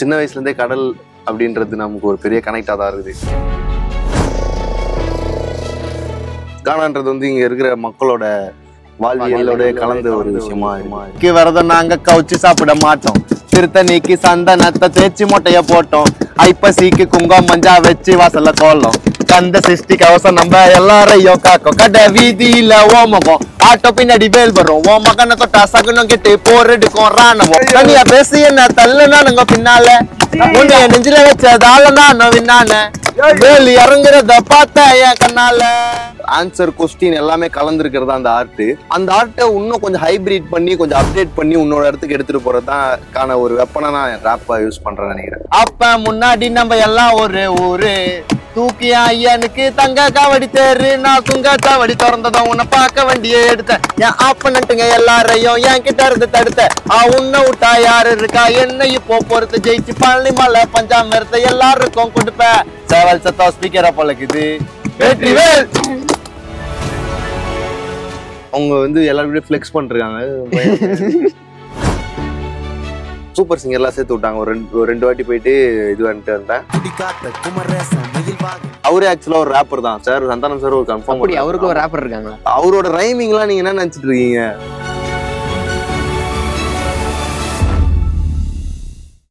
சின்ன வயசுலேருந்தே கடல் அப்படின்றது நமக்கு ஒரு பெரிய கனெக்டாக தான் இருக்குது. கானான்றது வந்து இங்கே இருக்கிற மக்களோட வாழ்வியலோட கலந்த ஒரு விஷயமா இருக்கு. விரதம் நாங்க கவுச்சு சாப்பிட மாட்டோம். திருத்தணிக்கு சந்தனத்தை தேய்ச்சி மொட்டைய போட்டோம். ஐப்பசிக்கு குங்கம் மஞ்சா வச்சு வாசல்ல கோலம். கந்த சிருஷ்டி கவசம் நம்ம எல்லாரையும் காக்கும். கடை வீதியில ஓமகம் ஆட்டோ பின்னாடி வேல் வரும். ஓமகனை தொட்டா சகுனம் கெட்டு போர் எடுக்கும் ராணுவம். தனியா பேசி என்ன தள்ளுனா நாங்க பின்னால உன்னைய நெஞ்சில வச்சதால நான் விண்ணான வேலி இறங்குறத பார்த்த என் கண்ணால. ஆன்சர் கொஸ்டின் எல்லாமே கலந்துருக்கிறது அந்த ஆர்ட். அந்த ஆர்ட்டை இன்னும் கொஞ்சம் ஹைபிரிட் பண்ணி கொஞ்சம் அப்டேட் பண்ணி உன்னோட இடத்துக்கு எடுத்துட்டு போறதுதான் ஒரு வெப்பனை நான் ரேப்பா யூஸ் பண்றேன்னு நினைக்கிறேன். அப்ப முன்னாடி நம்ம எல்லாம் ஒரு ஊரு தூக்கி ஐயனுக்கு தங்க காவடி தேரு. நான் துங்க காவடி திறந்ததும் உன்னை பார்க்க வண்டியை எடுத்தேன். என் ஆப்பனட்டுங்க எல்லாரையும் என் கிட்ட இருந்து தடுத்த. உன்னை விட்டா யாரு இருக்கா என்ன இப்போ பொறுத்து ஜெயிச்சு பழனி மலை பஞ்சாமிரத்தை எல்லாருக்கும் கொடுப்பேன். சேவல் சத்தம் ஸ்பீக்கரா பழக்குது. வெற்றிவேல். அவங்க வந்து எல்லாரும் ஃபிளெக்ஸ் பண்றாங்க. சூப்பர் சிங்கர்லாம் சேர்த்து விட்டாங்க. ஒரு ரெண்டு வாட்டி போயிட்டு இது வந்துட்டு வந்தேன். அவரே ஆக்சுவலா ஒரு ரேப்பர் தான் சார். சந்தானம் சார் ஒரு கன்ஃபார்ம். அவருக்கு ஒரு ரேப்பர் இருக்காங்க. அவரோட ரைமிங் எல்லாம் நீங்க என்ன நினைச்சிட்டு இருக்கீங்க?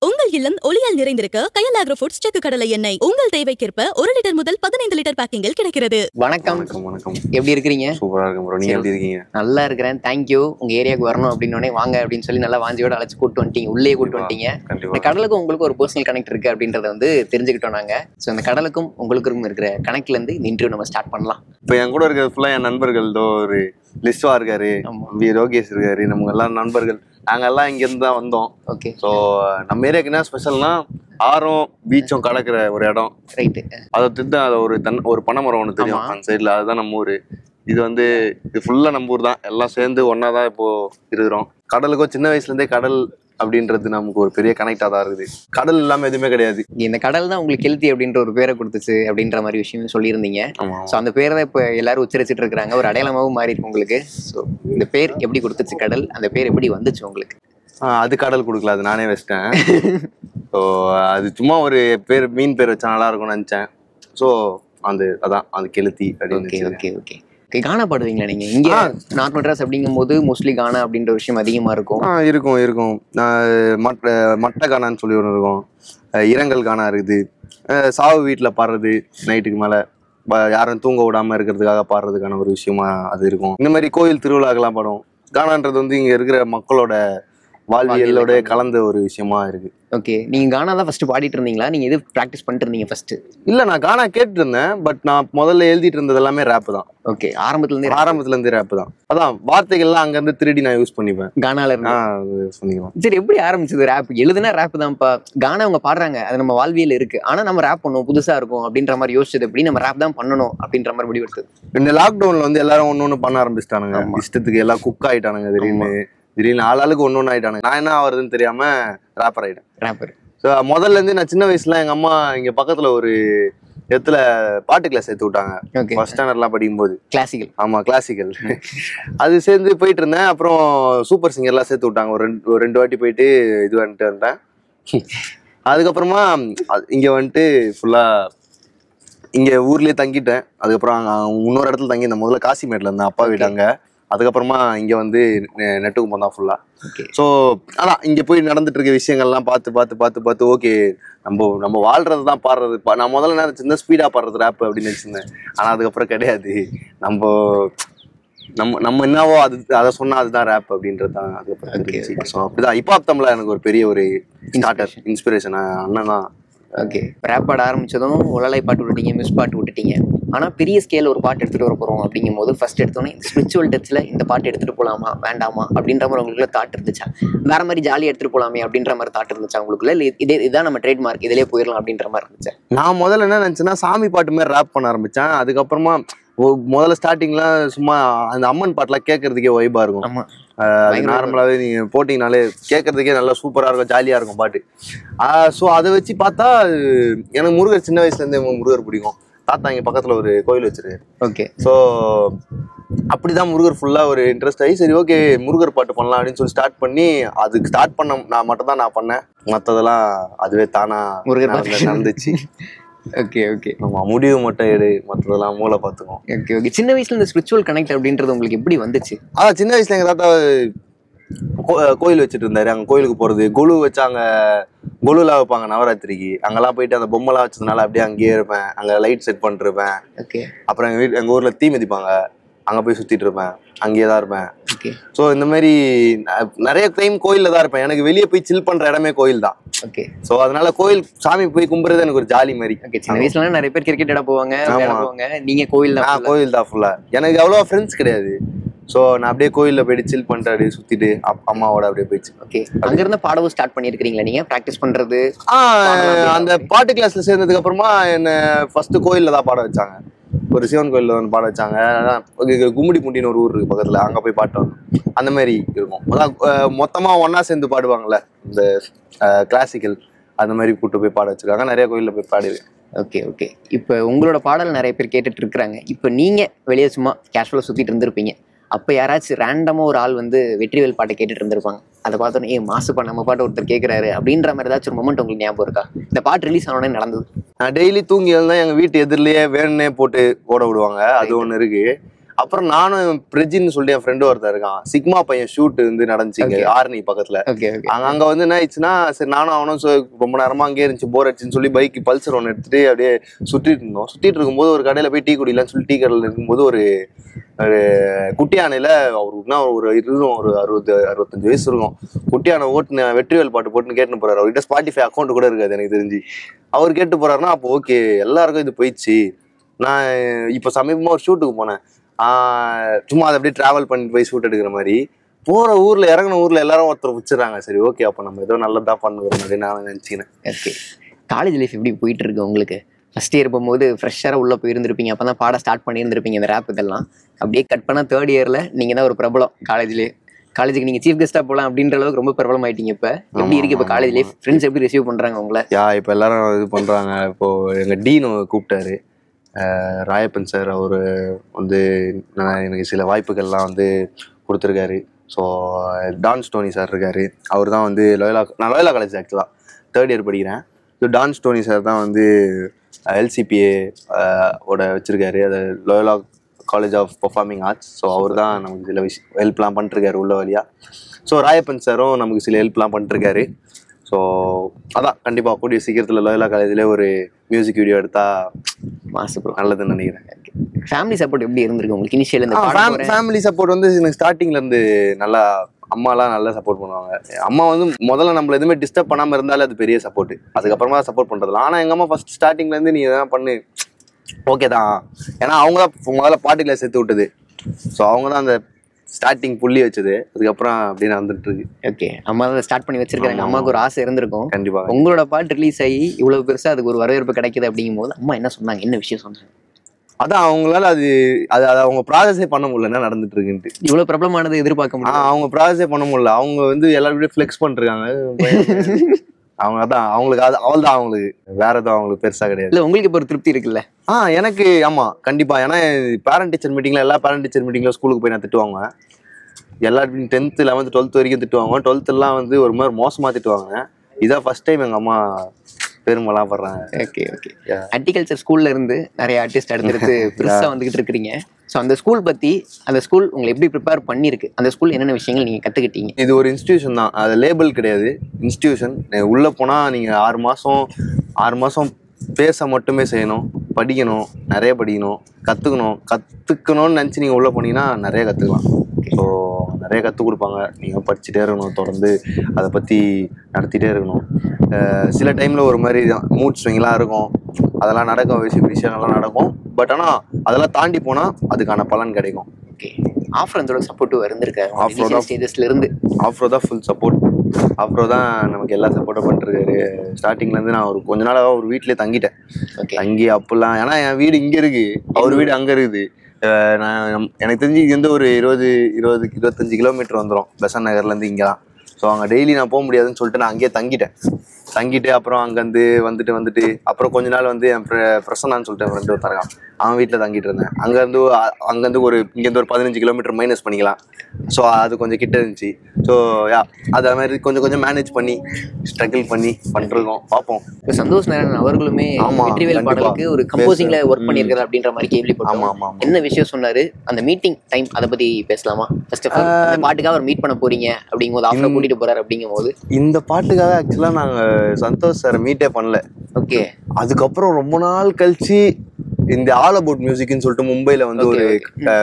உங்கள் இல்லம் ஒளியால் நிறைந்திருக்க கயல் ஆக்ரோ ஃபுட்ஸ் செக்கு கடலை எண்ணெய் உங்கள் தேவைக்கேற்ப 1 லிட்டர் முதல் 15 லிட்டர் பேக்கிங்கில் கிடைக்கிறது. வணக்கம். வணக்கம். எப்படி இருக்கிறீங்க? சூப்பரா இருக்கும் ப்ரோ. நீங்க எப்படி இருக்கீங்க? நல்லா இருக்கிறேன், தேங்க்யூ. உங்க ஏரியாவுக்கு வரணும் அப்படின்னு வாங்க அப்படின்னு சொல்லி நல்லா வாஞ்சியோட அழைச்சு கூட்டு வந்துட்டீங்க, உள்ளே கூட்டு வந்துட்டீங்க. இந்த கடலுக்கும் உங்களுக்கு ஒரு பர்சனல் கனெக்ட் இருக்கு அப்படின்றத வந்து தெரிஞ்சுக்கிட்டோம் நாங்க. ஸோ இந்த கடலுக்கும் உங்களுக்கும் இருக்கிற கனெக்ட்ல இருந்து இந்த இன்டர்வியூ நம்ம ஸ்டார்ட் பண்ணலாம். இப்போ என் கூட இருக்கிறது ஃபுல்லா என் நண்பர்கள். ஒரு லிஸ்வா இருக்காரு, ரோகேஷ் இருக்காரு, நம்ம எல்லாம் நண்பர்கள். நாங்க எல்லாம் இங்க இருந்து தான் வந்தோம். ஓகே. ஸோ நம்ம ஏரியாவுக்கு என்ன ஸ்பெஷல்னா ஆறும் பீச்சும் கடக்கிற ஒரு இடம். ரைட்டு. அதை திட்டு அதை ஒரு பனைமரம் ஒன்று தெரியும் அந்த சைட்ல. அதுதான் நம்ம ஊரு. இது வந்து இது ஃபுல்லா நம்ம ஊர் தான். எல்லாம் சேர்ந்து ஒன்னா தான் இப்போ இருக்கிறோம். கடலுக்கும் சின்ன வயசுல இருந்தே கடல் அப்படின்றது நமக்கு ஒரு பெரிய கனெக்டா தான் இருக்குது. கடல் இல்லாம எதுவுமே கிடையாது. இந்த கடல் தான் உங்களுக்கு கெளுத்தி அப்படின்ற ஒரு பேரை கொடுத்துச்சு அப்படின்ற மாதிரி விஷயம் சொல்லியிருந்தீங்க. ஸோ அந்த பேரை தான் இப்போ எல்லாரும் உச்சரிச்சுட்டு இருக்கிறாங்க. ஒரு அடையாளமாகவும் மாறி இருக்கு உங்களுக்கு. ஸோ இந்த பேர் எப்படி கொடுத்துச்சு கடல்? அந்த பேர் எப்படி வந்துச்சு உங்களுக்கு? அது கடல் கொடுக்கல, அது நானே வச்சிட்டேன். ஸோ அது சும்மா ஒரு பேர், மீன் பேர் வச்சா நல்லா இருக்கும்னு நினைச்சேன். ஸோ அதான் அது கெளுத்தி அப்படின்னு. Okay okay. கானா பாடுவீங்களா நீங்க? இங்க நார்த் மெட்ராஸ் அப்படிங்கும் போது மோஸ்ட்லி கானா அப்படின்ற விஷயம் அதிகமா இருக்கும். இருக்கும். மட்டை கானான்னு சொல்லி ஒன்று இருக்கும். இரங்கல் கானா இருக்குது. சாவு வீட்டுல பாடுறது, நைட்டுக்கு மேல யாரும் தூங்க விடாம இருக்கிறதுக்காக பாடுறதுக்கான ஒரு விஷயமா அது இருக்கும். இந்த மாதிரி கோயில் திருவிழாக்கெல்லாம் பாடும். கானான்றது வந்து இங்க இருக்கிற மக்களோட வாழ்வியலோட கலந்த ஒரு விஷயமா இருக்கு. ஓகே. நீங்க கானா தான் ஃபர்ஸ்ட் பாடிட்டு இருந்தீங்களா? நீங்க எது ப்ராக்டிஸ் பண்ணிட்டு இருந்தீங்க ஃபர்ஸ்ட்? இல்ல, நான் கானா கேட்டு இருந்தேன். பட் நான் முதல்ல எழுதிட்டு இருந்தது எல்லாமே ரேப் தான். ஓகே. ஆரம்பத்துல இருந்தே ரேப் தான். அதான் வார்த்தைகள்லாம் அங்க இருந்து திருடி நான் யூஸ் பண்ணிப்பேன். கானால இருந்து பண்ணிக்கலாம். சரி, எப்படி ஆரம்பிச்சது ரேப்? எழுதுனா ரேப் தான்ப்பா. கானா அவங்க பாடுறாங்க, அது நம்ம வாழ்வியல் இருக்கு. ஆனா நம்ம ரேப் பண்ணுவோம், புதுசா இருக்கும் அப்படின்ற மாதிரி யோசிச்சது எப்படி? நம்ம ரேப் தான் பண்ணணும் அப்படின்ற மாதிரி முடிவெடுத்தது. இந்த லாக்டவுன்ல வந்து எல்லாரும் ஒன்னொன்னு பண்ண ஆரம்பிச்சிட்டானுங்க. இஷ்டத்துக்கு எல்லாம் குக் ஆயிட்டானுங்க. திடீர்னு ஆளாளுக்கு ஒன்னொன்னு ஆயிட்டானுங்க. நான் என்ன ஆகுறதுன்னு தெரியாம ரேப்பர் ஆயிட்டேன். ரேப்பர். ஸோ முதல்ல இருந்து நான் சின்ன வயசுல எங்க அம்மா இங்க பக்கத்துல ஒரு இடத்துல பாட்டு கிளாஸ் சேர்த்து விட்டாங்க. ஃபர்ஸ்ட் ஸ்டாண்டர்ட்லாம் படிக்கும்போது. கிளாசிக்கல். ஆமா, கிளாசிக்கல். அது சேர்ந்து போயிட்டு இருந்தேன். அப்புறம் சூப்பர் சிங்கர்லாம் சேர்த்து விட்டாங்க. ஒரு ரெண்டு வாட்டி போயிட்டு இது வந்துட்டு வந்தேன். அதுக்கப்புறமா இங்க வந்துட்டு ஃபுல்லா இங்க ஊர்லயே தங்கிட்டேன். அதுக்கப்புறம் இன்னொரு இடத்துல தங்கியிருந்தேன். முதல்ல காசிமேட்ல இருந்தேன், அப்பா வீட்டாங்க. அதுக்கப்புறமா இங்க வந்து நெட்டுக்கு போதான் ஃபுல்லா. ஸோ அதான் இங்க போய் நடந்துட்டு இருக்க விஷயங்கள்லாம் பார்த்து ஓகே நம்ம வாழ்றது தான் பாடுறது. நான் முதல்ல என்ன சின்ன ஸ்பீடா பாடுறது ரேப் அப்படின்னு நினைச்சிருந்தேன். ஆனா அதுக்கப்புறம் கிடையாது. நம்ம என்னவோ அதை சொன்னா அதுதான் ரேப் அப்படின்றது தான் அதுக்கப்புறம். ஸோ அப்படிதான் ஹிப்ஹாப் தமிழ்ல எனக்கு ஒரு பெரிய ஒரு ஸ்டார்டர் இன்ஸ்பிரேஷன் அண்ணன் தான். ஓகே. ரேப் பாட ஆரம்பிச்சதும் உலலை பாட்டு விட்டுட்டீங்க, மிஸ் பாட்டு விட்டுட்டீங்க. ஆனால் பெரிய ஸ்கேல ஒரு பாட்டு எடுத்துகிட்டு வர போகிறோம் அப்படிங்கும் போது ஃபர்ஸ்ட் எடுத்தோன்னே ஸ்பிரிச்சுவல் டச்சில் இந்த பாட்டு எடுத்துகிட்டு போகலாமா வேண்டாமா அப்படின்ற மாதிரி உங்களுக்குள்ள தாட் இருந்துச்சா? வேற மாதிரி ஜாலியாக எடுத்துகிட்டு போகலாமே அப்படின்ற மாதிரி தாட் இருந்துச்சா உங்களுக்குள்ள? இல்லை இதான் நம்ம ட்ரேட்மார்க், இதிலே போயிடலாம் அப்படின்ற மாதிரி இருந்துச்சா? நான் முதல்ல என்ன நினச்சேன்னா சாமி பாட்டு மாதிரி ரேப் பண்ண ஆரம்பித்தேன். அதுக்கப்புறமா முதல்ல ஸ்டார்டிங்லாம் சும்மா அந்த அம்மன் பாட்டுலாம் கேட்கறதுக்கே வைபா இருக்கும். நார்மலாவே நீங்க போட்டீங்கனாலே கேட்கறதுக்கே நல்லா சூப்பரா இருக்கும், ஜாலியா இருக்கும் பாட்டு. ஸோ அதை வச்சு பார்த்தா எனக்கு முருகர் சின்ன வயசுல இருந்தே முருகர் பிடிக்கும். தாத்தா இங்க பக்கத்துல ஒரு கோயில் வச்சிருக்காரு. ஓகே. ஸோ அப்படிதான் முருகர் ஃபுல்லா ஒரு இன்ட்ரெஸ்ட் ஆகி சரி ஓகே முருகர் பாட்டு பண்ணலாம் அப்படின்னு சொல்லி ஸ்டார்ட் பண்ணி அதுக்கு ஸ்டார்ட் பண்ண நான் மட்டும் தான் நான் பண்ணேன். மற்றதெல்லாம் அதுவே தானா முருகர் பாட்டு நடந்துச்சு. Okay okay. ஆமா, முடிவு மட்டும் எடு, மற்றதெல்லாம் மூளை பார்த்துக்கும். Okay okay. சின்ன வயசுல இந்த ஸ்பிரிச்சுவல் கனெக்ட் அப்படின்றது உங்களுக்கு எப்படி வந்துச்சு? அதான் சின்ன வயசுல எங்க தாத்தா கோயில் வச்சுட்டு இருந்தாரு. அங்க கோயிலுக்கு போறது, கொலு வச்சாங்க, கொலுலாம் வைப்பாங்க நவராத்திரிக்கு. அங்கெல்லாம் போயிட்டு அந்த பொம்மைலாம் வச்சதுனால அப்படியே அங்கேயே இருப்பேன். அங்க லைட் செட் பண்ணிட்டு இருப்பேன். ஓகே. அப்புறம் எங்க ஊர்ல தீ மிதிப்பாங்க, அங்க போய் சுத்திட்டு இருப்பேன், அங்கேயே தான் இருப்பேன். ஓகே. ஸோ இந்த மாதிரி நிறைய டைம் கோயில்ல தான் இருப்பேன். எனக்கு வெளியே போய் சில் பண்ற இடமே கோயில் தான். ஓகே. ஸோ அதனால கோயில் சாமி போய் கும்பிடுறது எனக்கு ஒரு ஜாலி மாதிரி. ஓகே. சின்ன வயசுல நிறைய பேர் கிரிக்கெட் விளையாட போவாங்க, நீங்க கோயில் தான்? கோயில் தான் ஃபுல்லா. எனக்கு அவ்வளோ ஃப்ரெண்ட்ஸ் கிடையாது. ஸோ நான் அப்படியே கோயிலில் போயிட்டு சில் பண்ணிட்டு அப்படியே சுத்திட்டு அம்மாவோட அப்படியே போயிடுச்சு. ஓகே. அங்க இருந்து பாடவும் ஸ்டார்ட் பண்ணிருக்கீங்களா நீங்க? பிராக்டிஸ் பண்றது? அந்த பாட்டு கிளாஸ்ல சேர்ந்ததுக்கு அப்புறமா என்ன ஃபர்ஸ்ட் கோயில்ல தான் பாட வச்சாங்க. ஒரு சிவன் கோயில்ல வந்து பாட வச்சாங்க. கும்மிடி பூண்டின்னு ஒரு ஊர் இருக்கு பக்கத்துல, அங்க போய் பாட்டு வந்தோம். அந்த மாதிரி இருக்கும். அதான் மொத்தமா ஒன்னா சேர்ந்து பாடுவாங்கல்ல இந்த கிளாசிக்கல், அந்த மாதிரி கூட்டு போய் பாட வச்சிருக்காங்க. நிறைய கோயில்ல போய் பாடிருக்கேன். Okay okay. இப்போ உங்களோட பாடல் நிறைய பேர் கேட்டுட்டு இருக்கிறாங்க. இப்போ நீங்க வெளியே சும்மா கேஷுவலா சுத்திட்டு இருந்திருப்பீங்க. அப்போ யாராச்சும் ரேண்டமா ஒரு ஆள் வந்து வெற்றிவேல் பாட்டை கேட்டுட்டு இருந்திருப்பாங்க. அதை பார்த்தோன்னே மாசுப்பா நம்ம பாட்டு ஒருத்தர் கேட்கிறாரு அப்படின்ற மாதிரி ஏதாச்சும் ஒரு மொமெண்ட் உங்களுக்கு ஞாபகம் இருக்கா? இந்த பாட்டு ரிலீஸ் ஆனோடனே நடந்தது. நான் டெய்லி தூங்கி எழுந்தா எங்க வீட்டு எதிரிலேயே வேணுன்னே போட்டு ஓட விடுவாங்க. அது ஒண்ணு இருக்கு. அப்புறம் நானும் பிரெஜின்னு சொல்லி என் ஃப்ரெண்டு ஒருத்தர் இருக்கான், சிக்மா பையன் ஷூட் வந்து நடந்துச்சு ஆர்னி பக்கத்துல. அங்க வந்து என்ன ஆயிடுச்சுன்னா சரி நானும் அவனும் ரொம்ப நேரமா அங்கேயே இருந்துச்சு, போர் அடிச்சுன்னு சொல்லி பைக் பல்சர் ஒன்று எடுத்துட்டு அப்படியே சுத்திட்டு இருந்தோம். சுத்திட்டு இருக்கும்போது ஒரு கடையில போய் டீ குடிக்கலான்னு சொல்லி டீ கடையில் இருக்கும்போது ஒரு குட்டி யானையில அவருக்குன்னா ஒரு 65 வயசு இருக்கும். குட்டி யானை ஓட்டுன வெற்றிவேல் பாட்டு போட்டுன்னு கேட்டுன்னு போறாரு. அவர்கிட்ட ஸ்பாட்டிஃபை அக்கௌண்ட் கூட இருக்காது எனக்கு தெரிஞ்சு. அவர் கேட்டு போறாருன்னா அப்போ ஓகே எல்லாருக்கும் இது போயிடுச்சு. நான் இப்போ சமீபமா ஒரு ஷூட்டுக்கு போனேன். சும்மா அதை அப்படியே டிராவல் பண்ணிட்டு போய் ஷூட் எடுக்கிற மாதிரி போற ஊர்ல இறங்கின ஊர்ல எல்லாரும் ஒருத்தர் வச்சிடறாங்க. சரி ஓகே அப்ப நம்ம ஏதோ நல்லதா பண்ணுறோம் அப்படின்னு நான் நினைச்சினேன். ஓகே. காலேஜ் லைஃப் எப்படி போயிட்டு இருக்கு உங்களுக்கு? ஃபர்ஸ்ட் இயர் போகும்போது ஃப்ரெஷ்ஷாக உள்ளே போயிருந்திருப்பீங்க, அப்போ தான் பாட ஸ்டார்ட் பண்ணியிருந்திருப்பீங்க இந்த ரேப் இதெல்லாம். அப்படியே கட் பண்ணால் தேர்ட் இயரில் நீங்கள் தான் ஒரு பிரபலம் காலேஜ்லேயே. காலேஜுக்கு நீங்கள் சீஃப் கெஸ்ட்டாக போகலாம் அப்படின்ற அளவுக்கு ரொம்ப பிரபலம் ஆயிட்டீங்க. இப்போ எப்படி இருக்கு இப்போ காலேஜ் லைஃப்? ஃப்ரெண்ட்ஸ் எப்படி ரிசீவ் பண்ணுறாங்க உங்களை? இப்போ எல்லாரும் இது பண்ணுறாங்க. இப்போ எங்கள் டீன் கூப்பிட்டாரு ராயப்பன் சார். அவர் வந்து எனக்கு சில வாய்ப்புகள்லாம் வந்து கொடுத்துருக்காரு. ஸோ டான் ஸ்டோனி சார் இருக்காரு. அவர் தான் வந்து நான் லோயலா காலேஜ் ஆக்சுவலாக தேர்ட் இயர் படிக்கிறேன். ஸோ டான் ஸ்டோனி சார் தான் வந்து LCPA ஓட வச்சிருக்காரு, அது Loyola college of performing arts. So அவர் தான் நமக்கு சில ஹெல்ப்லாம் பண்ணிருக்காரு உள்ள வழியா. ஸோ ராயப்பன் சாரும் நமக்கு சில ஹெல்ப்லாம் பண்ணிருக்காரு. ஸோ அதான் கண்டிப்பாக கூடிய சீக்கிரத்தில் லோயலா காலேஜ்லேயே ஒரு மியூசிக் வீடியோ எடுத்தா நல்லதுன்னு நினைக்கிறேன். ஃபேமிலி சப்போர்ட் எப்படி இருந்திருக்கு உங்களுக்கு இனிஷியல்? ஃபேமிலி சப்போர்ட் வந்து எனக்கு ஸ்டார்டிங்ல இருந்து நல்லா, அம்மாலாம் நல்லா சப்போர்ட் பண்ணுவாங்க. அம்மா வந்து முதல்ல நம்மள எதுவுமே டிஸ்டர்ப் பண்ணாமல் இருந்தாலே அது பெரிய சப்போர்ட். அதுக்கப்புறமா சப்போர்ட் பண்ணுறதுலாம். ஆனால் எங்கள் அம்மா ஃபர்ஸ்ட் ஸ்டார்டிங்ல இருந்து நீ எதனா பண்ணு ஓகே தான். ஏன்னா அவங்க தான் முதல்ல பாட்டு கிளாஸ் சேர்த்து விட்டது. ஸோ அவங்க தான் அந்த ஸ்டார்டிங் புள்ளி வச்சது. அதுக்கப்புறம் அப்படின்னு வந்துட்டு இருக்கு. ஓகே. அம்மா தான் ஸ்டார்ட் பண்ணி வச்சிருக்காங்க. அம்மாவுக்கு ஒரு ஆசை இருந்திருக்கும். கண்டிப்பா. உங்களோட பாட்டு ரிலீஸ் ஆகி இவ்வளவு பெருசா அதுக்கு ஒரு வரவேற்பு கிடைக்குது அப்படிங்கும் போது அம்மா என்ன சொன்னாங்க, என்ன விஷயம் சொன்னாங்க? அதான் அவங்களால அது அவங்க ப்ராசஸே பண்ண முடியல என்ன நடந்துட்டு இருக்குன்ட்டு. இவ்வளவு பிரபலமானது எதிர்பார்க்க முடியும். அவங்க ப்ராசஸே பண்ண முடியல. அவங்க வந்து எல்லாரும் ஃபிளெக்ஸ் பண்ணிருக்காங்க. அவங்க அதான் அவங்களுக்கு அவள் தான் அவங்களுக்கு வேற எதுவும் அவங்களுக்கு பெருசா கிடையாது. இல்ல உங்களுக்கு இப்போ ஒரு திருப்தி இருக்குல்ல? எனக்கு ஆமா கண்டிப்பா. ஏன்னா பேரண்ட் டீச்சர் மீட்டிங்ல எல்லா பேரண்ட் டீச்சர் மீட்டிங்ல ஸ்கூலுக்கு போய் நான் திட்டுவாங்க. எல்லாரும் 10th 11th 12th வரைக்கும் திட்டுவாங்க. 12th எல்லாம் வந்து ஒரு மாதிரி மோசமா திட்டுவாங்க. இதான் ஃபர்ஸ்ட் டைம் எங்க அம்மா பெருமைலாம் பண்றாங்க. Okay okay. ஹார்டிகல்ச்சர் ஸ்கூல்ல இருந்து நிறைய ஆர்டிஸ்ட் அடுத்தடுத்து பெருசா வந்துகிட்டு இருக்கிறீங்க. ஸோ அந்த ஸ்கூல் பத்தி, அந்த ஸ்கூல் உங்களை எப்படி ப்ரிப்பேர் பண்ணிருக்கு? அந்த ஸ்கூல் என்னென்ன விஷயங்கள் நீங்க கத்துக்கிட்டீங்க? இது ஒரு இன்ஸ்டிடியூஷன் தான், அது லேபிள் கிடையாது, இன்ஸ்டிடியூஷன். உள்ள போனா நீங்க 6 மாசம் பேச மட்டுமே செய்யணும், படிக்கணும், நிறைய படிக்கணும், கத்துக்கணும்னு நினச்சி நீங்கள் உள்ளே போனீங்கன்னா நிறைய கற்றுக்கலாம். ஸோ நிறைய கற்றுக் கொடுப்பாங்க. நீங்கள் படிச்சுட்டே இருக்கணும், தொடர்ந்து அதை பற்றி நடத்திட்டே இருக்கணும். சில டைமில் ஒரு மாதிரி மூட் ஸ்விங்லாம் இருக்கும், அதெல்லாம் நடக்கும், விஷயங்கள்லாம் நடக்கும். பட் ஆனால் அதெல்லாம் தாண்டி போனால் அதுக்கான பலன் கிடைக்கும். ஓகே. ஆஃப்ரோட சப்போர்ட்டும் இருந்திருக்காரு ஸ்டேஜஸ்லேருந்து. ஆஃப்ரோ தான் ஃபுல் சப்போர்ட். ஆஃப்ரோ தான் நமக்கு எல்லா சப்போர்ட்டும் பண்ணிருக்காரு ஸ்டார்டிங்லேருந்து. நான் ஒரு கொஞ்ச நாளாக ஒரு வீட்டிலே தங்கிட்டேன். தங்கி அப்பெல்லாம், ஏன்னா என் வீடு இங்கே இருக்குது, அவர் வீடு அங்கே இருக்குது. எனக்கு தெரிஞ்சு இது வந்து ஒரு 20-25 கிலோமீட்டர் வந்துடும் பெசன் நகர்லேருந்து இங்கே தான். ஸோ அங்கே டெய்லி நான் போக முடியாதுன்னு சொல்லிட்டு நான் அங்கேயே தங்கிட்டு அப்புறம் அங்கேருந்து வந்துட்டு அப்புறம் கொஞ்ச நாள் வந்து என் பிரசன்னான்னு சொல்லிட்டு என் ஃப்ரெண்டு ஒருத்தருக்கான், அவன் வீட்டில் தங்கிட்டு இருந்தேன். அங்கேருந்து இங்கேருந்து ஒரு 15 கிலோமீட்டர் மைனஸ் பண்ணிக்கலாம். ஸோ அது கொஞ்சம் கிட்ட இருந்துச்சு. ஸோ அதை மாதிரி கொஞ்சம் கொஞ்சம் மேனேஜ் பண்ணி ஸ்ட்ரகிள் பண்ணி பண்ணிருக்கோம். பார்ப்போம். சந்தோஷ் நாராயணன் அவர்களுமே வெற்றிவேல் பாடலுக்கு ஒரு கம்போசிங்ல ஒர்க் பண்ணியிருக்காரு அப்படின்ற மாதிரி கேள்விப்பட்டோம். என்ன விஷயம் சொன்னாரு அந்த மீட்டிங் டைம், அதை பத்தி பேசலாமா? ஃபர்ஸ்ட் ஆஃப் ஆல் அந்த பாட்டுக்காக அவர் மீட் பண்ண போறீங்க அப்படிங்கும்போது ஆஃப்ல கூட்டிட்டு போறாரு அப்படிங்கும்போது, இந்த பாட்டுக்காக ஆக்சுவலா நாங்க சந்தோஷ் சார் மீட்டே பண்ணல. ஓகே. அதுக்கப்புறம் ரொம்ப நாள் கழிச்சு இந்த ஆல் அபவுட் மியூசிக்னு சொல்லிட்டு மும்பைல வந்து ஒரு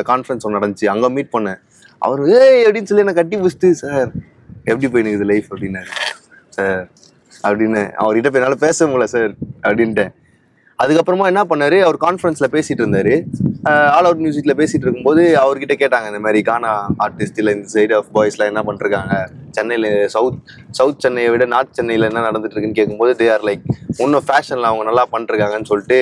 கான்ஃபரன்ஸ் ஒன்று நடந்துச்சு. அங்க மீட் பண்ணேன். அவர் அப்படின்னு சொல்லி என்ன கட்டி பிடிச்சிட்டு, சார் எப்படி போயினுக்குது லைஃப் அப்படின்னாரு. சார் அப்படின்னு அவர்கிட்ட போய் என்னால் பேச முடியல சார் அப்படின்ட்டேன். அதுக்கப்புறமா என்ன பண்ணாரு, அவர் கான்ஃபரன்ஸ்ல பேசிட்டு இருந்தாரு. ஆல் அவுட் மியூசிக்ல பேசிட்டு இருக்கும்போது அவர்கிட்ட கேட்டாங்க, இந்த மாதிரி கானா ஆர்டிஸ்ட் இல்லை இந்த சைடு ஆஃப் பாய்ஸ்லாம் என்ன பண்ணிருக்காங்க, சென்னையில சவுத் சென்னையை விட நார்த் சென்னையில என்ன நடந்துட்டு இருக்குன்னு கேட்கும்போது தே ஆர் லைக் இன்னும் ஃபேஷன்ல அவங்க நல்லா பண்ணிருக்காங்கன்னு சொல்லிட்டு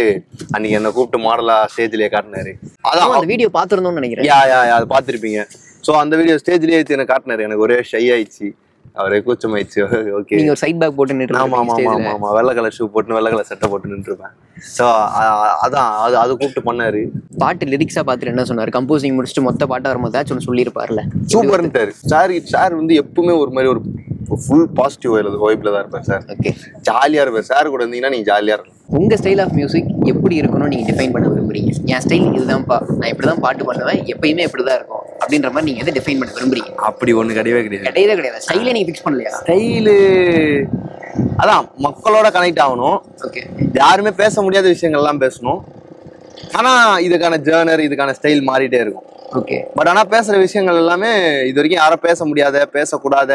அன்னைக்கு என்ன கூப்பிட்டு மாடலா ஸ்டேஜ்லயே காட்டினாரு. அதான் அந்த வீடியோ பார்த்துருந்தோம்னு நினைக்கிறேன். அதை பார்த்துருப்பீங்க. ஸோ அந்த வீடியோ ஸ்டேஜ்லயே என்ன காட்டினாரு. எனக்கு ஒரே ஷை ஆயிடுச்சு, அவரே கூச்சமாயிடுச்சு. ஓகே, நீங்க ஒரு சைட் பேக் போட்டு நின்று, ஆமா வெள்ளை கலர் ஷூ போட்டு வெள்ளை கலர் சட்டை போட்டு நின்றுருப்பேன். ஸோ அதான் அது கூப்பிட்டு பண்ணாரு. பாட்டு லிரிக்ஸா பார்த்துட்டு என்ன சொன்னாரு? கம்போசிங் முடிச்சுட்டு மொத்த பாட்டா வரும்போது ஏதாச்சும் சொல்லியிருப்பாருல, சூப்பர்ன்ட்டாரு. சார் வந்து எப்பவுமே ஒரு மாதிரி ஒரு ஃபுல் பாசிட்டிவ் வைப்ல தான் இருப்பார் சார். ஓகே, ஜாலியா இருப்பார். சார் கூட இருந்தீங்கன்னா நீங்க ஜாலியா இருக்கும். உங்க ஸ்டைல் ஆஃப் மியூசிக் எப்படி இருக்கணும்னு நீங்க டிஃபைன் பண்ண விரும்புறீங்க? என் ஸ்டைல் இதுதான்ப்பா, நான் இப்படிதான் பாட்டு பண்ணுவேன், எப்பயுமே இப்படிதான் இருக்கும் அப்படின்ற மாதிரி நீங்க எதை டிஃபைன் பண்ண விரும்புறீங்க? அப்படி ஒண்ணு கிடையவே கிடையாது. ஸ்டைலே நீங்க ஃபிக்ஸ் பண்ணலையா? ஸ்டைலு அதான் மக்களோட கனெக்ட் ஆகணும். ஓகே, யாருமே பேச முடியாத விஷயங்கள்லாம் பேசணும். ஆனா இதுக்கான ஜேர்னர், இதுக்கான ஸ்டைல் மாறிட்டே இருக்கும். ஓகே, பட் ஆனா பேசுற விஷயங்கள் எல்லாமே இது வரைக்கும் யாரும் பேச முடியாத, பேசக்கூடாத,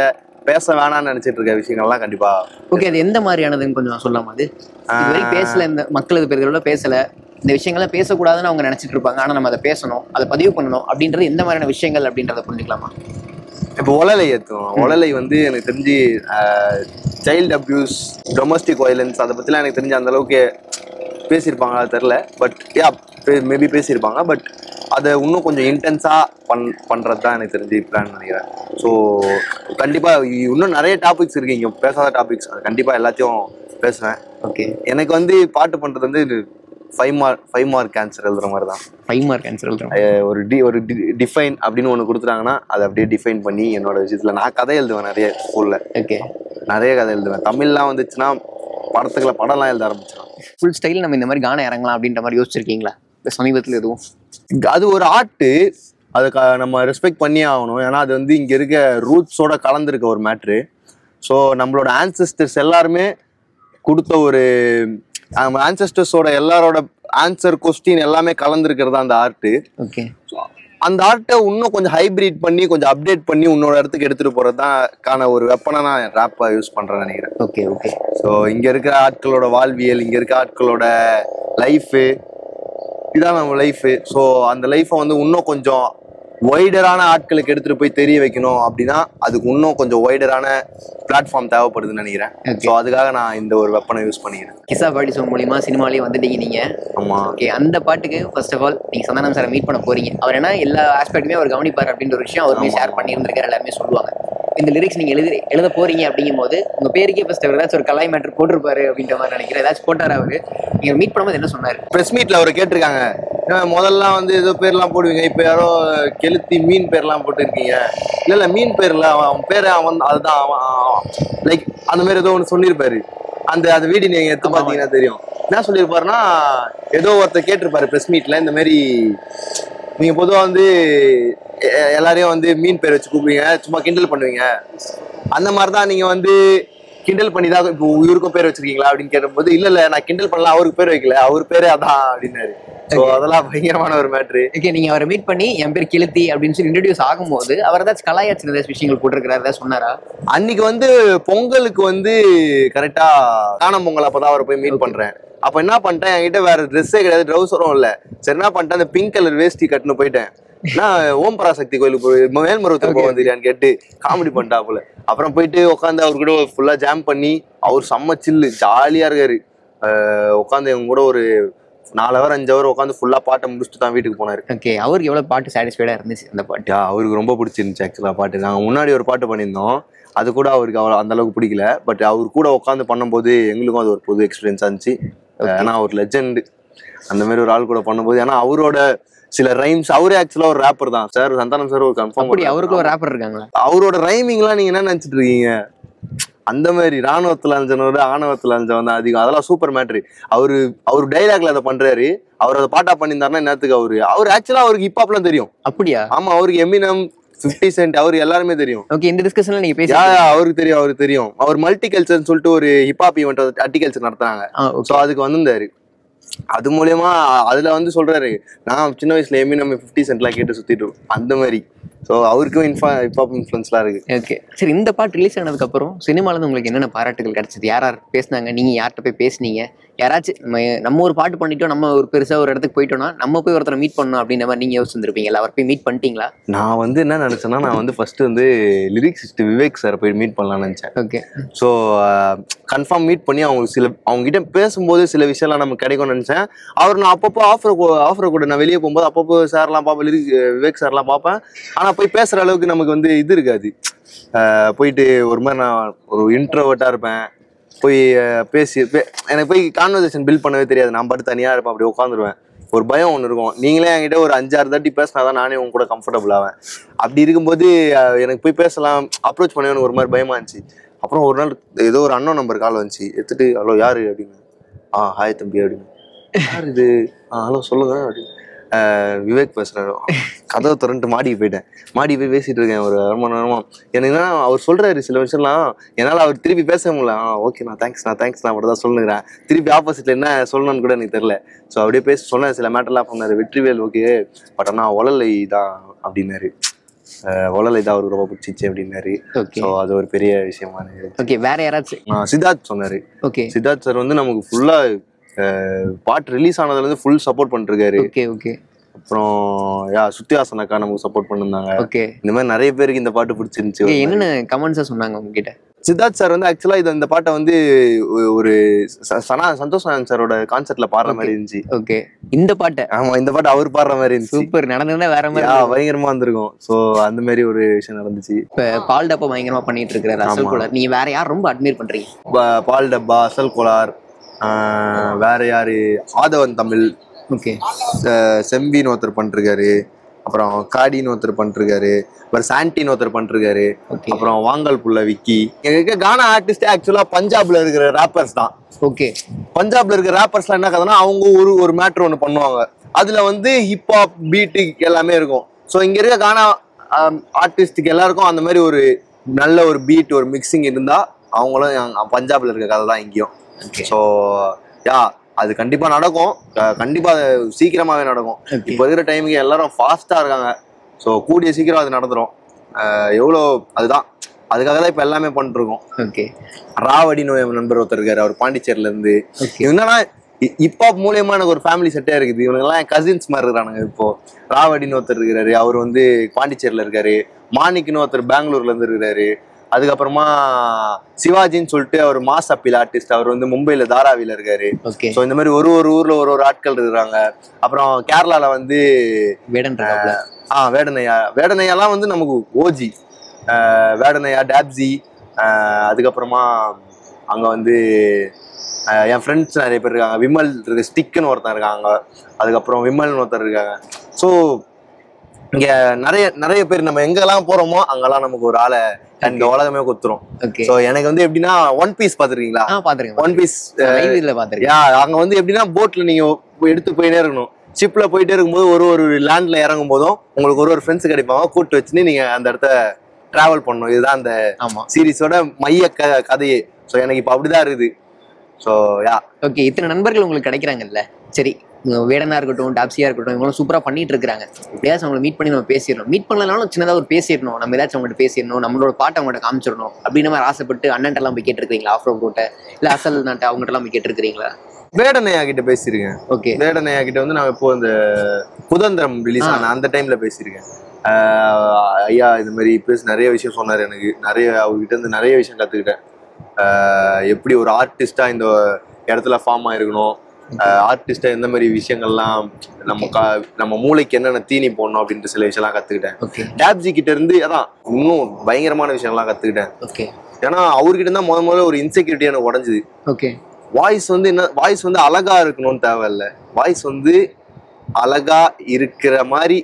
பேச வேணாம்னு நினைச்சிட்டு இருக்க விஷயங்கள்லாம் கண்டிப்பா. ஓகே, அது எந்த மாதிரியானதுன்னு கொஞ்சம் சொல்லலாமா? அது இதுவரைக்கும் பேசல, இந்த மக்கள் இது பேர்களோட பேசல, இந்த விஷயங்கள்லாம் பேசக்கூடாதுன்னு அவங்க நினைச்சிட்டு இருப்பாங்க, ஆனா நம்ம அதை பேசணும், அதை பதிவு பண்ணணும் அப்படின்றது எந்த மாதிரியான விஷயங்கள் அப்படின்றத புரிஞ்சுக்கலாமா? இப்போ ஒலலை ஏற்றுவோம். ஒலலை வந்து எனக்கு தெரிஞ்சு சைல்டு அப்யூஸ், டொமஸ்டிக் வயலன்ஸ், அதை பற்றிலாம் எனக்கு தெரிஞ்சு அந்த அளவுக்கு பேசியிருப்பாங்களா தெரில. பட் மேபி பேசியிருப்பாங்க. பட் அதை இன்னும் கொஞ்சம் இன்டென்ஸாக பண்ணுறது தான் எனக்கு தெரிஞ்சு பிளான் நினைக்கிறேன். ஸோ கண்டிப்பாக இன்னும் நிறைய டாபிக்ஸ் இருக்குது இங்கே, பேசாத டாபிக்ஸ். அது கண்டிப்பாக எல்லாத்தையும் பேசுவேன். ஓகே, எனக்கு வந்து பாட்டு பண்ணுறது வந்து 5 மார்க் ஆன்சர் எழுதுற மாதிரி தான். 5 மார்க் ஆன்சர் எழுதுறேன். ஒரு டிஃபைன் அப்படின்னு ஒன்று கொடுத்துட்டாங்கன்னா அதை அப்படியே டிஃபைன் பண்ணி என்னோட விஷயத்தில் நான் கதை எழுதுவேன் நிறைய ஸ்கூலில். ஓகே, நிறைய கதை எழுதுவேன். தமிழ்லாம் வந்துச்சுன்னா படம்லாம் எழுத ஆரம்பிச்சிடும். ஃபுல் ஸ்டைல் நம்ம இந்த மாதிரி கான இறங்கலாம் அப்படின்ற மாதிரி யோசிச்சிருக்கீங்களா சமீபத்தில் எதுவும்? அது ஒரு ஆர்ட்டு, அதை நம்ம ரெஸ்பெக்ட் பண்ணியே ஆகணும். ஏன்னா அது வந்து இங்கே இருக்க ரூட்ஸோட கலந்துருக்க ஒரு மேட்ரு. ஸோ நம்மளோட ஆன்சஸ்டர்ஸ் எல்லாருமே கொடுத்த ஒரு ஆன்சஸ்டர்ஸோட எல்லாரோட ஆன்சர் கொஸ்டின் எல்லாமே கலந்துருக்கிறது அந்த ஆர்ட்டு. ஓகே, அந்த ஆர்ட்டை இன்னும் கொஞ்சம் ஹைபிரிட் பண்ணி கொஞ்சம் அப்டேட் பண்ணி உன்னோட இடத்துக்கு எடுத்துட்டு போறது தான் ஒரு வெப்பனை நான் ரேப்பை யூஸ் பண்றேன்னு நினைக்கிறேன். Okay, okay. ஸோ இங்க இருக்கிற ஆட்களோட வாழ்வியல், இங்க இருக்க ஆட்களோட லைஃபு, இதான் நம்ம லைஃபு. ஸோ அந்த லைஃப்பை வந்து இன்னும் கொஞ்சம் வைடரான ஆட்களுக்கு எடுத்துட்டு போய் தெரிய வைக்கணும் அப்படின்னா அதுக்கு இன்னும் கொஞ்சம் வைடரான பிளாட்ஃபார்ம் தேவைப்படுதுன்னு நினைக்கிறேன். ஸோ அதுக்காக நான் இந்த ஒரு வெப்பனை யூஸ் பண்ணிக்கிறேன். கிஸ்ஸா பாடி சாங் மூலியமா சினிமாலேயே வந்துட்டீங்க நீங்க. ஆமா. ஓகே, அந்த பாட்டுக்கு ஃபர்ஸ்ட் ஆஃப் ஆல் நீங்க சந்தானம் சாரை மீட் பண்ண போறீங்க. அவர் என்ன எல்லா ஆஸ்பெக்ட்டுமே அவர் கவனிப்பார் அப்படின்ற ஒரு விஷயம் அவருமே ஷேர் பண்ணியிருந்திருக்காரு, எல்லாருமே சொல்லுவாங்க. இந்த லிரிக்ஸ் நீங்க எழுத போறீங்க அப்படிங்கும் போது உங்க பேருக்கே ஃபர்ஸ்ட் அவர் ஏதாச்சும் ஒரு கலாய் மேட்டர் போட்டிருப்பாரு அப்படின்ற மாதிரி நினைக்கிறேன். ஏதாச்சும் போட்டாரு அவரு? நீங்க மீட் பண்ணும்போது என்ன சொன்னாரு? ப்ரெஸ் மீட்ல அவர் கேட்டிருக்காங்க, முதல்லாம் வந்து ஏதோ பேர்லாம் போடுவீங்க, இப்போ யாரோ கெளுத்தி மீன் பேர்லாம் போட்டுருக்கீங்க. இல்லை மீன் பேர்ல அவன் பேர் அதுதான் லைக் அந்த மாதிரி ஏதோ ஒன்று சொல்லியிருப்பாரு. அந்த வீடியோ நீங்க எடுத்து பார்த்தீங்கன்னா தெரியும். என்ன சொல்லியிருப்பாருன்னா, ஏதோ ஒருத்தர் கேட்டிருப்பாரு ப்ரெஸ் மீட்ல, இந்த மாதிரி நீங்க பொதுவாக வந்து எல்லாரையும் வந்து மீன் பேர் வச்சு கூப்பிடுவீங்க, சும்மா கிண்டல் பண்ணுவீங்க, அந்த மாதிரி தான் நீங்க வந்து கிண்டல் பண்ணி தான் இப்போ இவருக்கும் பேர் வச்சிருக்கீங்களா அப்படின்னு கேட்டபோது, இல்ல நான் கிண்டல் பண்ணலாம், அவருக்கு பேர் வைக்கல, அவர் பேரே அதான் அப்படின்னாரு. ஸோ அதெல்லாம் பயங்கரமான ஒரு மேட்ரு. ஓகே, நீங்க அவரை மீட் பண்ணி என் பேர் கெளுத்தி அப்படின்னு சொல்லி இன்ட்ரடியூஸ் ஆகும்போது அவர் ஏதாச்சும் கலாயாச்சு ஏதாச்சும் விஷயங்கள் போட்டிருக்கிறாரு, ஏதாவது சொன்னாரா? அன்னைக்கு வந்து பொங்கலுக்கு வந்து கரெக்டா காணும் பொங்கல் அப்பதான் அவரை போய் மீட் பண்றேன். அப்ப என்ன பண்ணிட்டேன், என்கிட்ட வேற ட்ரெஸ்ஸே கிடையாது, ட்ரௌசரும் இல்ல. சரி என்ன பண்ணிட்டேன், அந்த பிங்க் கலர் வேஷ்டி கட்டுன்னு போயிட்டேன். நான் ஓம் பராசக்தி கோயிலுக்கு போய் மேல்மருவத்துக்கு போக வந்துருக்கான்னு கேட்டு காமெடி பண்ணிட்டாப்புல. அப்புறம் போயிட்டு உட்காந்து அவர் கூட ஃபுல்லா ஜாம் பண்ணி, அவர் செம்ம சில்லு ஜாலியா இருக்காரு. உட்காந்து இவங்க கூட ஒரு 4 hour 5 hour உட்காந்து ஃபுல்லா பாட்டை முடிச்சுட்டு தான் வீட்டுக்கு போனாரு. ஓகே, அவருக்கு எவ்வளவு பாட்டு சாட்டிஸ்ஃபைடா இருந்துச்சு அந்த பாட்டு? அவருக்கு ரொம்ப பிடிச்சிருந்துச்சு ஆக்சுவலா பாட்டு. நாங்க முன்னாடி ஒரு பாட்டு பண்ணியிருந்தோம், அது கூட அவருக்கு அந்த அளவுக்கு பிடிக்கல. பட் அவர் கூட உட்காந்து பண்ணும்போது எங்களுக்கும் அது ஒரு புது எக்ஸ்பீரியன்ஸா இருந்துச்சு. ஏன்னா அவர் லெஜெண்ட். அந்த மாதிரி ஒரு ஆள் கூட பண்ணும்போது, ஏன்னா அவரோட சில ரைம்ஸ், அவரே ஆக்சுவலா ஒரு ரேப்பர் தான் சார். சந்தானம் சார் ஒரு கன்ஃபார்ம். அப்படி அவருக்கு ஒரு ரேப்பர் இருக்காங்களா? அவரோட ரைமிங்லாம் நீங்க என்ன நினைச்சிட்டு இருக்கீங்க? அந்த மாதிரி ராணுவத்துல அஞ்சனோட ஆணவத்துல அஞ்சவன் தான் அதிகம். அதெல்லாம் சூப்பர் மேட்ரு. அவரு டைலாக்ல அதை பண்றாரு. அவர் அதை பாட்டா பண்ணியிருந்தாருன்னா என்னத்துக்கு அவர் ஆக்சுவலா அவருக்கு ஹிப்ஹாப்லாம் தெரியும். அப்படியா? ஆமா, அவருக்கு எமினம், 50 சென்ட், அவரு எல்லாருமே தெரியும். ஓகே, இந்த டிஸ்கஷன்ல நீங்க பேசி அவருக்கு தெரியும். அவர் மல்டி கல்ச்சர்னு சொல்லிட்டு ஒரு ஹிப்ஹாப் ஈவெண்ட் அட்டிகல்ச்சர் நடத்துறாங்க. சோ அதுக்கு வந்திருந்தாரு. அது மூலியமா அதுல வந்து சொல்றாரு, நான் சின்ன வயசுல எமினம் 50 சென்ட்லாம் கேட்டு சுத்திட்டு அந்த மாதிரி. ஸோ அவருக்கும் ஹிப்ஹாப் இன்ஃப்ளூன்ஸ்லாம் இருக்கு. ஓகே, சரி. இந்த பாட்டு ரிலீஸ் ஆனதுக்கு அப்புறம் சினிமால இருந்து உங்களுக்கு என்னென்ன பாராட்டுகள் கிடைச்சது? யார் பேசினாங்க? நீங்க யார்கிட்ட போய் பேசுனீங்க? யாராச்சும் நம்ம ஒரு பாட்டு பண்ணிட்டோம், நம்ம ஒரு பெருசா ஒரு இடத்துக்கு போயிட்டோம்னா நம்ம போய் ஒருத்தரை மீட் பண்ணணும் அப்படின்ற மாதிரி நீங்க யோசிச்சிருப்பீங்களா? அவர் போய் மீட் பண்ணிட்டீங்களா? நான் வந்து என்ன நினைச்சேன்னா, நான் வந்து ஃபர்ஸ்ட் வந்து லிரிக்ஸிஸ்ட் விவேக் சார் போய் மீட் பண்ணலாம்னு நினைச்சேன். ஓகே. ஸோ கன்ஃபார்ம் மீட் பண்ணி அவங்க கிட்ட பேசும்போது சில விஷயம்லாம் நமக்கு கிடைக்கும்னு நினைச்சேன். நான் அப்பப்போ ஆஃபரை கூட நான் வெளியே போகும்போது அப்பப்போ சார்லாம் பார்ப்பேன், விவேக் சார்லாம் பார்ப்பேன். ஆனா போய் பேசுற அளவுக்கு நமக்கு வந்து இது இருக்காது. போயிட்டு ஒரு மாதிரி நான் ஒரு இன்ட்ரோவர்ட்டா இருப்பேன். போய் எனக்கு போய் கான்வர்சேஷன் பில்ட் பண்ணவே தெரியாது. நான் பாட்டு தனியா இருப்பேன், அப்படி உட்காந்துருவேன். ஒரு பயம் ஒன்று இருக்கும். நீங்களே என்கிட்ட ஒரு 5-6 தாட்டி பேசினாதான் நானே உங்க கூட கம்ஃபர்டபுள் ஆவேன். அப்படி இருக்கும்போது எனக்கு போய் பேசலாம், அப்ரோச் பண்ண எனக்கு ஒரு மாதிரி பயமா இருந்துச்சு. அப்புறம் ஒரு நாள் ஏதோ ஒரு அன்னோன் நம்பர் கால் வந்துச்சு. எடுத்துட்டு, ஹலோ யாரு அப்படின்னு. ஹாய் தம்பி அப்படின்னு. யார் இது? ஹலோ சொல்லுங்க அப்படின்னு. விவேக் பேசுறாரு. கதவை திறந்துட்டு மாடிக்கு போயிட்டேன். மாடி போய் பேசிட்டு இருக்கேன் ஒரு 1 மணி நேரமா. எனக்கு என்னன்னா அவர் சொல்றாரு சில விஷயம்லாம் என்னால் அவர் திருப்பி பேச முடியல. ஓகே நான் தேங்க்ஸ் மட்டும் தான் சொல்லுங்கிறேன். திருப்பி ஆப்போசிட்ல என்ன சொல்லணும்னு கூட எனக்கு தெரியல. ஸோ அப்படியே பேச சொன்னேன். சில மேட்டர்லாம் பண்ணாரு. வெற்றிவேல் ஓகே, பட் ஆனால் ஒலலை தான் அப்படின்னாரு. ஒலலை தான் அவருக்கு ரொம்ப பிடிச்சிச்சு அப்படின்னாரு. ஸோ அது ஒரு பெரிய விஷயமா இருக்கு. ஓகே, வேற யாராச்சும்? சித்தார்த் சொன்னாரு. ஓகே, சித்தார்த் சார் வந்து நமக்கு ஃபுல்லா பாட்டு ரிலீஸ் ஆனதுல இருந்து ஃபுல் சப்போர்ட் பண்ணிருக்காரு. Okay okay. அப்புறம் சுத்தியாசன் அக்கா நமக்கு சப்போர்ட் பண்ணிருந்தாங்க. ஓகே, இந்த மாதிரி நிறைய பேருக்கு இந்த பாட்டு பிடிச்சிருந்துச்சு. என்னென்ன கமெண்ட்ஸா சொன்னாங்க உங்ககிட்ட? சித்தார்த் சார் வந்து ஆக்சுவலா இந்த பாட்டை வந்து ஒரு சந்தோஷ் சாரோட கான்செர்ட்ல பாடுற மாதிரி இருந்துச்சு. ஓகே, இந்த பாட்டை? ஆமா, இந்த பாட்டு அவர் பாடுற மாதிரி இருந்துச்சு. சூப்பர். நடந்ததுன்னா வேற மாதிரி பயங்கரமா இருந்திருக்கும். சோ அந்த மாதிரி ஒரு விஷயம் நடந்துச்சு. இப்ப பால் டப்பா பயங்கரமா பண்ணிட்டு இருக்கிறாரு அசல் கோலார். நீங்க வேற யார் ரொம்ப அட்மையர் பண்றீங்க? பால் டப்பா, அசல் கோலார், வேற யாரு, ஆதவன் தமிழ், ஓகே, செம்பின்னு ஒருத்தர் பண்ணிருக்காரு, அப்புறம் காடின்னு ஒருத்தர் பண்ணிருக்காரு, அப்புறம் சாண்டின்னு ஒருத்தர் பண்ணிருக்காரு, அப்புறம் வாங்கல் புள்ள விக்கி. எங்க கானா ஆர்டிஸ்ட் ஆக்சுவலா பஞ்சாப்ல இருக்கிற ராப்பர்ஸ் தான். ஓகே, பஞ்சாப்ல இருக்கிற ராப்பர்ஸ்லாம் என்ன கதைன்னா, அவங்க ஒரு மேட்ரு ஒன்று பண்ணுவாங்க. அதுல வந்து ஹிப்ஹாப் பீட்டு எல்லாமே இருக்கும். ஸோ இங்க இருக்க கானா ஆர்டிஸ்டுக்கு எல்லாருக்கும் அந்த மாதிரி ஒரு நல்ல ஒரு பீட், ஒரு மிக்சிங் இருந்தா அவங்களும் பஞ்சாப்ல இருக்க கதை தான் இங்கேயும். ஸோ அது கண்டிப்பா நடக்கும். கண்டிப்பா சீக்கிரமாவே நடக்கும். இப்போ இருக்கிற டைமுக்கு எல்லாரும் ஃபாஸ்டா இருக்காங்க. ஸோ கூடிய சீக்கிரம் அது நடந்துரும். எவ்வளோ அதுதான், அதுக்காக தான் இப்போ எல்லாமே பண்ணிட்டு இருக்கோம். ஓகே. ராவடின்னு நண்பர் ஒருத்தர் இருக்காரு, அவர் பாண்டிச்சேரியில இருந்து. என்னன்னா ஹிப்ஹாப் மூலியமா எனக்கு ஒரு ஃபேமிலி செட்டே இருக்குது. இவனுங்கெல்லாம் என் கசின்ஸ் மாதிரி இருக்கானுங்க. இப்போ ராவடின்னு ஒருத்தர் இருக்கிறாரு, அவர் வந்து பாண்டிச்சேரியில இருக்காரு. மாணிக்குன்னு ஒருத்தர் பெங்களூர்ல இருந்து இருக்கிறாரு. அதுக்கப்புறமா சிவாஜின்னு சொல்லிட்டு அவர் மாஸ் அப்பீல் ஆர்டிஸ்ட், அவர் வந்து மும்பைல தாராவில இருக்காரு. ஸோ இந்த மாதிரி ஒரு ஊர்ல ஒரு ஆட்கள் இருக்கிறாங்க. அப்புறம் கேரளால வந்து வேடனையாலாம் வந்து நமக்கு ஓஜி. வேடனையா, டாப்ஸி, அதுக்கப்புறமா அங்க வந்து என் ஃப்ரெண்ட்ஸ் நிறைய பேர் இருக்காங்க. விமல் இருக்கு, ஸ்டிக்குன்னு ஒருத்தன் இருக்காங்க. அதுக்கப்புறம் விமல்னு ஒருத்தர் இருக்காங்க. ஸோ இங்க நிறைய பேர் நம்ம எங்கெல்லாம் போறோமோ அங்கெல்லாம் நமக்கு ஒரு ஆளை இந்த உலகமே கொத்துரும். ஸோ எனக்கு வந்து எப்படின்னா, ஒன் பீஸ் பாத்துருக்கீங்களா? ஒன் பீஸ் அங்க வந்து எப்படின்னா, போட்ல நீங்க எடுத்து போயிட்டே இருக்கணும். ஷிப்ல போயிட்டே இருக்கும்போது ஒரு லேண்ட்ல இறங்கும் போதும் உங்களுக்கு ஒரு ஃப்ரெண்ட்ஸ் கிடைப்பாங்க. கூட்டு வச்சுன்னு நீங்க அந்த இடத்த டிராவல் பண்ணணும். இதுதான் அந்த சீரீஸோட மைய கதையே. ஸோ எனக்கு இப்போ அப்படிதான் இருக்குது. ஸோ ஓகே, இத்தனை நண்பர்கள் உங்களுக்கு கிடைக்கிறாங்கல்ல. சரி, வேடனா இருக்கட்டும், டாப்ஸியா இருக்கட்டும், இவங்களும் சூப்பரா பண்ணிட்டு இருக்காங்க. எப்படியாச்சும் அவங்களை மீட் பண்ணி நம்ம பேசிடணும். மீட் பண்ணலனாலும் சின்னதாக ஒரு பேசிடணும். நம்ம ஏதாச்சும் அவங்கள்ட்ட பேசிடணும், நம்மளோட பாட்டை அவங்கள்ட்ட காமிச்சிடணும் அப்படின்னு மாதிரி ஆசைப்பட்டு அண்ணன்ட்டெல்லாம் போய் கேட்டிருக்கீங்களா? ஆஃப் ரோட் ரோட்டை இல்லை அசல் நாட்டை அவங்ககிட்டலாம் போய் கேட்டிருக்கீங்களா? வேடனையா கிட்ட பேசியிருக்கேன். ஓகே, வேடனையா கிட்ட வந்து நான் இப்போ இந்த குதந்திரம் ரிலீஸ் ஆன அந்த டைம்ல பேசியிருக்கேன். ஐயா இந்த மாதிரி நிறைய விஷயம் சொன்னார். எனக்கு அவர்கிட்ட இருந்து நிறைய விஷயம் கத்துக்கிட்டேன். எப்படி ஒரு ஆர்டிஸ்டா இந்த இடத்துல ஃபார்ம் ஆயிருக்கணும், ஆர்டிஸ்டா எந்த மாதிரி விஷயங்கள்லாம் நம்ம மூளைக்கு என்னென்ன தீனி போடணும் அப்படின்ற சில விஷயம்லாம் கத்துக்கிட்டேன். டாப்ஸி கிட்ட இருந்து அதான் இன்னும் பயங்கரமான விஷயம்லாம் கத்துக்கிட்டேன். ஏன்னா அவர்கிட்ட இருந்தா முதல்ல ஒரு இன்செக்யூரிட்டி எனக்கு உடஞ்சுது. வாய்ஸ் வந்து என்ன, வாய்ஸ் வந்து அழகா இருக்கணும்னு தேவையில்ல, வாய்ஸ் வந்து அழகா இருக்கிற மாதிரி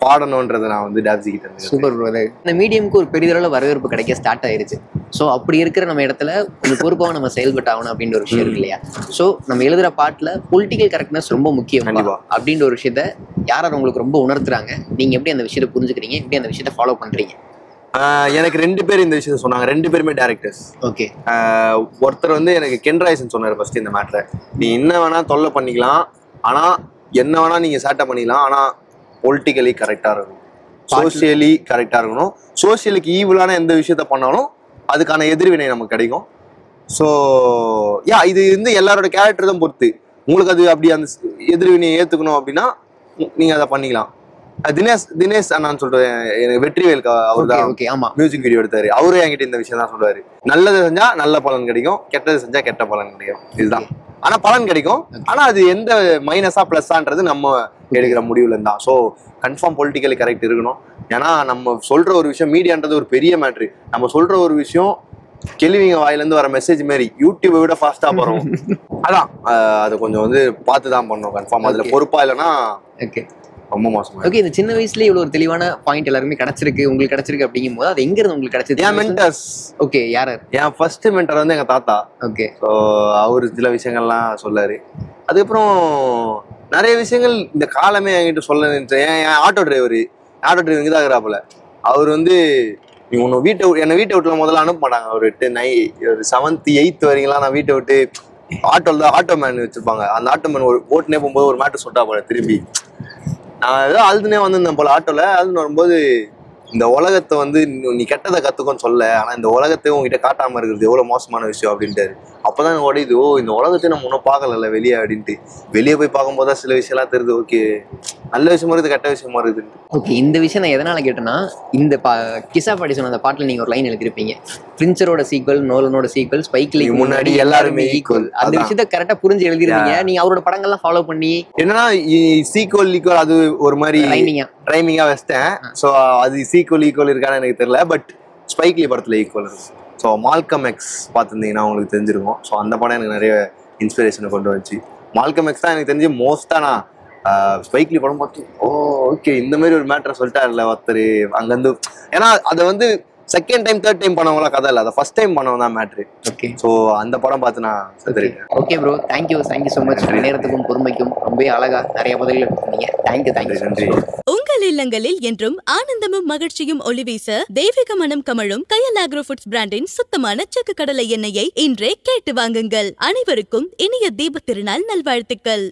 பாடணுன்றதை நான் வந்து டாப்ஸி கிட்ட இருந்து சூப்பர் ப்ரோ. இந்த மீடியமுக்கு ஒரு பெரிதளவு வரவேற்பு கிடைக்க ஸ்டார்ட் ஆயிருச்சு. ஸோ அப்படி இருக்கிற நம்ம இடத்துல கொஞ்சம் பொறுப்பாக நம்ம செயல்பட்டு ஆகணும் அப்படின்ற ஒரு விஷயம் இருக்கு இல்லையா? ஸோ நம்ம எழுதுற பாட்டில் பொலிட்டிக்கல் கரெக்ட்னஸ் ரொம்ப முக்கியம் அப்படின்ற ஒரு விஷயத்த யார் உங்களுக்கு ரொம்ப உணர்த்துறாங்க? நீங்க எப்படி அந்த விஷயத்தை புரிஞ்சுக்கிறீங்க, எப்படி அந்த விஷயத்த ஃபாலோ பண்றீங்க? எனக்கு 2 பேர் இந்த விஷயத்த சொன்னாங்க. 2 பேருமே டேரக்டர்ஸ். ஓகே. ஒருத்தர் வந்து எனக்கு கென்ராய்சன் சொன்னார் ஃபர்ஸ்ட் இந்த மேட்டரை. நீ என்ன வேணா தொல்லை பண்ணிக்கலாம், ஆனா என்ன வேணா நீங்க சேட்டை பண்ணிக்கலாம், ஆனா பொலிட்டிக்கலி கரெக்டா இருக்கணும், சோசியலி கரெக்டா இருக்கணும். சோசியலுக்கு ஈவிலான எந்த விஷயத்த பண்ணாலும் அதுக்கான எதிர்வினை நமக்கு கிடைக்கும். ஸோ இது வந்து எல்லாரோட கேரக்டர் தான் பொறுத்து. உங்களுக்கு அது அப்படி அந்த எதிர்வினையை ஏத்துக்கணும் அப்படின்னா நீங்க அதை பண்ணிக்கலாம். தினேஷ் அண்ணான்னு சொல்லிட்டு எனக்கு வெற்றிவேல் அவர் தான் மியூசிக் வீடியோ எடுத்தாரு. அவரும் என்கிட்ட இந்த விஷயம் தான் சொல்லுவாரு. நல்லது செஞ்சா நல்ல பலன் கிடைக்கும், கெட்டது செஞ்சா கெட்ட பலன் கிடைக்கும். இதுதான். ஆனா பலன் கிடைக்கும், ஆனா அது எந்த மைனஸா பிளஸ்ஸான்றது நம்ம எடுக்கிற முடிவுல இருந்தா. ஸோ கன்ஃபார்ம் பொலிட்டிக்கலி கரெக்ட் இருக்கணும். ஏன்னா நம்ம சொல்ற ஒரு விஷயம், மீடியான்றது ஒரு பெரிய மேட்ரு. நம்ம சொல்ற ஒரு விஷயம் கேள்விங்க வாயிலிருந்து வர மெசேஜ் மாதிரி யூடியூபை விட ஃபாஸ்டா போறோம். அதான் அதை கொஞ்சம் வந்து பார்த்து தான் பண்ணணும். கன்ஃபார்ம் அதுல பொறுப்பா இல்லைன்னா ரொம்ப மோசம். ஓகே. இந்த சின்ன வயசுல இவ்வளவு ஒரு தெளிவான பாயிண்ட் எல்லாருமே கிடைச்சிருக்கு, உங்களுக்கு கிடைச்சிருக்கு அப்படிங்கும் போது அது எங்க இருந்து உங்களுக்கு கிடைச்சது? என் மென்டர்ஸ். ஓகே. யாரு? என் ஃபர்ஸ்ட் மென்டர் வந்து எங்க தாத்தா. ஓகே. ஸோ அவரு சில விஷயங்கள்லாம் சொல்லாரு. அதுக்கப்புறம் நிறைய விஷயங்கள் இந்த காலமே என்கிட்ட சொல்ல நினைச்சேன். என் ஆட்டோ டிரைவரிங் தான் இருக்கிறாப்புல. அவர் வந்து நீ உன்னை என்னை வீட்டை விட்டுல முதல்ல அனுப்ப மாட்டாங்க. ஒரு 7th 8th வரைக்கும்லாம் நான் வீட்டை விட்டு ஆட்டோல தான் ஆட்டோ மேன் வச்சிருப்பாங்க. அந்த ஆட்டோ மேன் ஒரு ஓட்டுனே போகும்போது ஒரு மேட்டர் சொல்லிட்டா போல திரும்பி நான் ஏதோ அழுதுனே வந்திருந்தேன் போல ஆட்டோல. அழுதுன்னு வரும்போது இந்த உலகத்தை வந்து நீ கெட்டதை கத்துக்கோன்னு சொல்ல, ஆனா இந்த உலகத்தை உங்ககிட்ட காட்டாம இருக்கிறது எவ்வளவு மோசமான விஷயம் அப்படின்ட்டு. அப்பதான் உடையுது, ஓ இந்த உலகத்தை நம்ம இன்னும் பார்க்கல வெளியே அப்படின்ட்டு. வெளியே போய் பார்க்கும்போது சில விஷயம்லாம் தெரியுது. ஓகே, நல்ல விஷயமா இருக்குது, கெட்ட விஷயமா இருக்குது. ஓகே. இந்த விஷயம் நான் எதனால கேட்டேன்னா, இந்த கிசா பாடி சொன்ன அந்த பாட்டுல நீங்க ஒரு லைன் எழுதிருப்பீங்க, பிரின்சரோட சீக்வல், நோலனோட சீக்வல், ஸ்பைக் லீக்கு முன்னாடி எல்லாருமே ஈக்குவல். அந்த விஷயத்த கரெக்டா புரிஞ்சு எழுதிருக்கீங்க. நீங்க அவரோட படங்கள்லாம் ஃபாலோ பண்ணி என்னன்னா சீக்வல் ஈக்குவல் அது ஒரு மாதிரி ரைமிங்கா வச்சிட்டேன். ஸோ அது சீக்வல் ஈக்குவல் இருக்கான்னு எனக்கு தெரியல. பட் ஸ்பைக் லீ படத்துல ஈக்குவல் இருக்கு. ஸோ மால்கம் எக்ஸ் பார்த்துருந்தீங்கன்னா உங்களுக்கு தெரிஞ்சிருக்கும். ஸோ அந்த படம் எனக்கு நிறைய இன்ஸ்பிரேஷனை கொண்டு வந்துச்சு. மால்கம் எக்ஸ் தான் எனக்கு தெரிஞ்சு மோஸ்டா நான் ஸ்பைக் லீ படம் பார்த்து ஓகே இந்த மாதிரி ஒரு மேட்டரை சொல்லிட்டாருல ஒருத்தர் அங்கேருந்து. ஏன்னா அதை வந்து செகண்ட் டைம் தேர்ட் டைம் பண்ணவங்களா கதை இல்லை, அதை ஃபர்ஸ்ட் டைம் பண்ணவங்க தான் மேட்ரு. ஓகே. ஸோ அந்த படம் பார்த்து நான் செத்துருக்கேன். Okay bro, thank you so much. நேரத்துக்கும் பொறுமைக்கும் ரொம்ப அழகா நிறைய பதில்கள் கொடுத்தீங்க. தேங்க்யூ. நன்றி. உங்கள் இல்லங்களில் என்றும் ஆனந்தமும் மகிழ்ச்சியும் ஒளிவீச தெய்வீக மனம் கமழும் கயல் ஆக்ரோ ஃபுட்ஸ் பிராண்டின் சுத்தமான செக்கு கடலை எண்ணெயை இன்றே கேட்டு வாங்குங்கள். அனைவருக்கும் இனிய தீபத் திருநாள் நல்வாழ்த்துக்கள்.